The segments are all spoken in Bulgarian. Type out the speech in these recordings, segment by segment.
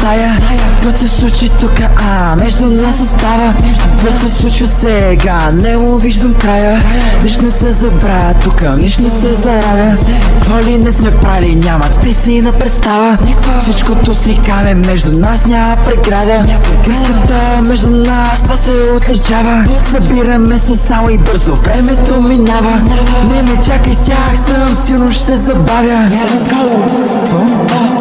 стая. Какво се случи тука, между нас остава. Какво се случва сега, не му виждам края. Нищо не се забравя тука, нищо не се заравя. Какво ли не сме правили, няма те си на представа. Всичкото си каме, между нас няма преграда. Връзката между нас, това се отличава. Събираме се само и бързо, времето минава. Не ме чакай с тях, съм сигурно ще се забавя.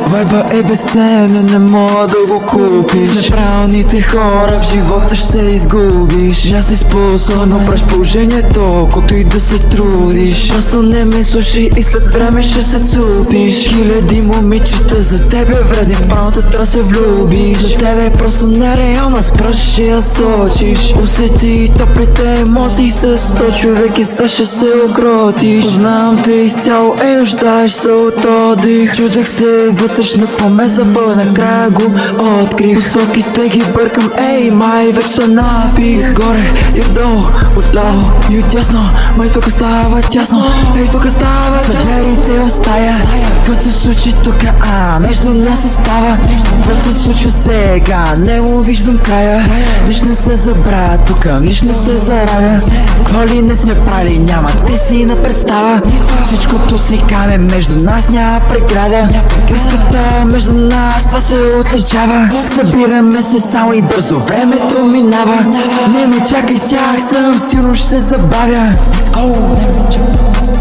Вайба е безценен, не мога да го купиш. С неправилните хора в живота ще се изгубиш. Аз си способен, праш положението, колкото и да се трудиш. Просто не ме слушай и след време ще се цупиш. Хиляди момичета за тебе вредни, в палната трябва се влюбиш. За тебе е просто нереална, с пръст ще я сочиш. Усети топлите емоции с 100 човек и сега ще се огротиш. Познавам те изцяло, нуждаеш се от отдих. Чудех се вътрешно по ме забъл, накрая го открих. Посоките ги бъркам, май вече се напих. Горе и отдолу, отляво и отдясно, май тук става тясно, тук става тясно. Съберите в стая, какво се случи тука, между нас остава. Какво се случва сега, не му виждам края. Нищо не се забравя тука, нищо не се заравя. Какво ли не сме правили, няма те си на представа. Всичкото си каме, между нас няма преграда. Връзката между нас, това се отличава. Събираме се само и бързо, времето минава. Не ме чакай с тях, съм сигурно ще се забавя. Let's go.